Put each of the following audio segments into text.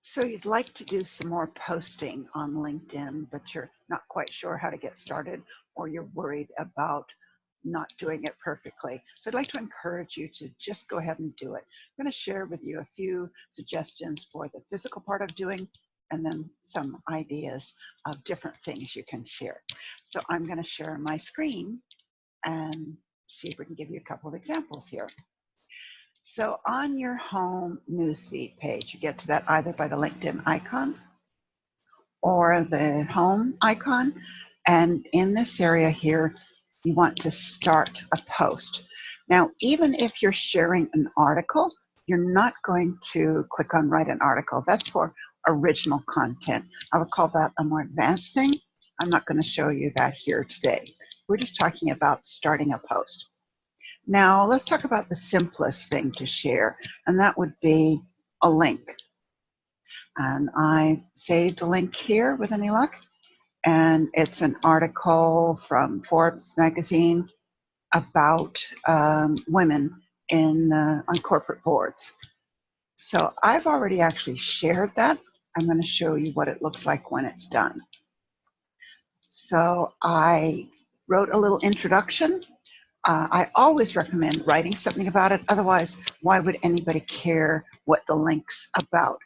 So you'd like to do some more posting on LinkedIn, but you're not quite sure how to get started, or you're worried about not doing it perfectly. So I'd like to encourage you to just go ahead and do it. I'm going to share with you a few suggestions for the physical part of doing, and then some ideas of different things you can share. So I'm going to share my screen and see if we can give you a couple of examples here. So on your home newsfeed page, you get to that either by the LinkedIn icon or the home icon. And in this area here, you want to start a post. Now, even if you're sharing an article, you're not going to click on write an article. That's for original content. I would call that a more advanced thing. I'm not going to show you that here today. We're just talking about starting a post. Now, let's talk about the simplest thing to share, and that would be a link. And I saved a link here with any luck, and it's an article from Forbes magazine about women on corporate boards. So I've already actually shared that. I'm going to show you what it looks like when it's done. So I wrote a little introduction. I always recommend writing something about it. Otherwise, why would anybody care what the link's about?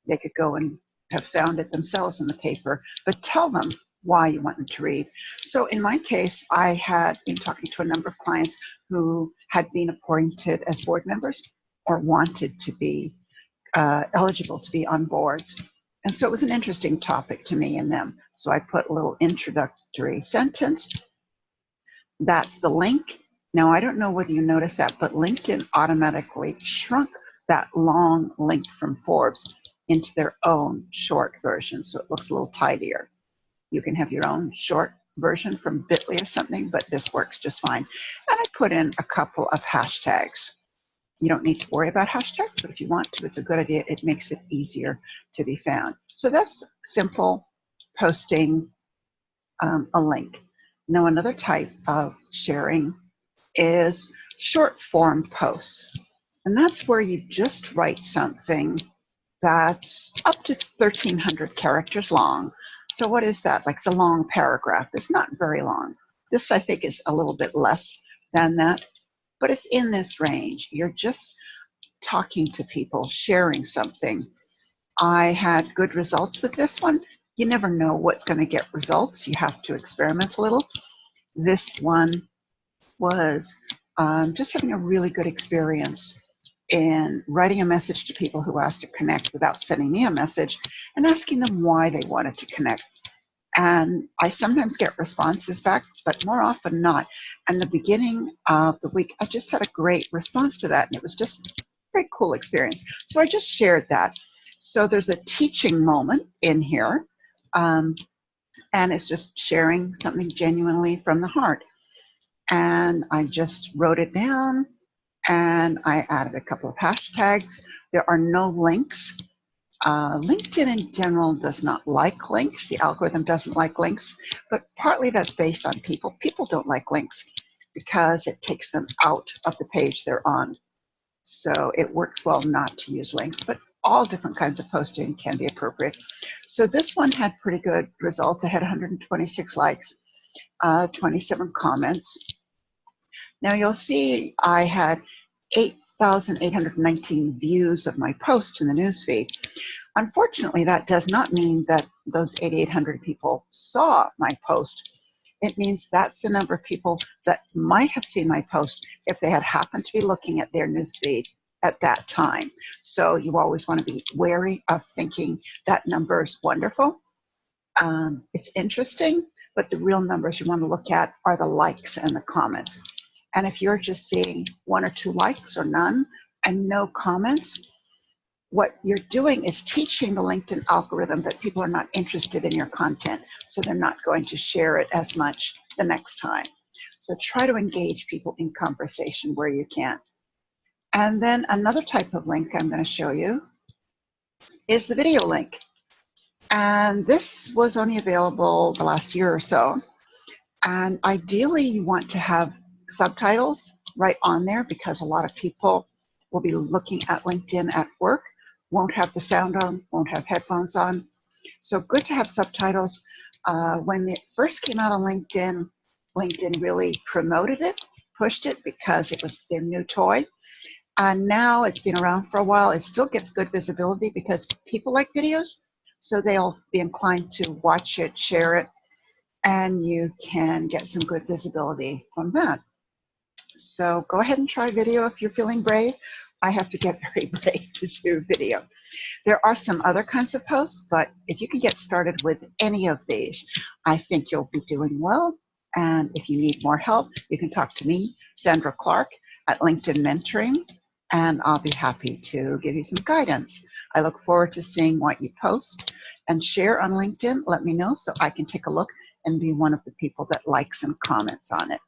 They could go and have found it themselves in the paper, but tell them why you want them to read. So in my case, I had been talking to a number of clients who had been appointed as board members or wanted to be eligible to be on boards. And so it was an interesting topic to me and them. So I put a little introductory sentence. That's the link. Now, I don't know whether you noticed that, but LinkedIn automatically shrunk that long link from Forbes into their own short version, so it looks a little tidier. You can have your own short version from Bitly or something, but this works just fine. And I put in a couple of hashtags. You don't need to worry about hashtags, but if you want to, it's a good idea. It makes it easier to be found. So that's simple posting a link. Now, another type of sharing is short form posts. And that's where you just write something that's up to 1,300 characters long. So what is that? Like the long paragraph. It's not very long. This, I think, is a little bit less than that, but it's in this range. You're just talking to people, sharing something. I had good results with this one. You never know what's going to get results. You have to experiment a little. This one was just having a really good experience in writing a message to people who asked to connect without sending me a message and asking them why they wanted to connect. And I sometimes get responses back, but more often not. And the beginning of the week, I just had a great response to that. And it was just a very cool experience. So I just shared that. So there's a teaching moment in here. And it's just sharing something genuinely from the heart. And I just wrote it down and I added a couple of hashtags. There are no links. LinkedIn in general does not like links. The algorithm doesn't like links, but partly that's based on people. People don't like links because it takes them out of the page they're on. So it works well not to use links, but all different kinds of posting can be appropriate. So this one had pretty good results. I had 126 likes, 27 comments. Now you'll see I had 8,819 views of my post in the newsfeed. Unfortunately, that does not mean that those 8,800 people saw my post. It means that's the number of people that might have seen my post if they had happened to be looking at their newsfeed at that time. So you always want to be wary of thinking that number is wonderful. It's interesting, but the real numbers you want to look at are the likes and the comments. And if you're just seeing 1 or 2 likes or none and no comments, what you're doing is teaching the LinkedIn algorithm that people are not interested in your content, so they're not going to share it as much the next time. So try to engage people in conversation where you can. And then another type of link I'm going to show you is the video link. And this was only available the last year or so. And ideally, you want to have subtitles right on there because a lot of people will be looking at LinkedIn at work won't have the sound on, won't have headphones on. So good to have subtitles. When it first came out on LinkedIn, LinkedIn really promoted it, pushed it because it was their new toy. And now it's been around for a while. It still gets good visibility because people like videos. So they'll be inclined to watch it, share it, and you can get some good visibility from that. So go ahead and try video if you're feeling brave. I have to get very brave to do video. There are some other kinds of posts, but if you can get started with any of these, I think you'll be doing well. And if you need more help, you can talk to me, Sandra Clark, at LinkedIn Mentoring, and I'll be happy to give you some guidance. I look forward to seeing what you post and share on LinkedIn. Let me know so I can take a look and be one of the people that likes and comments on it.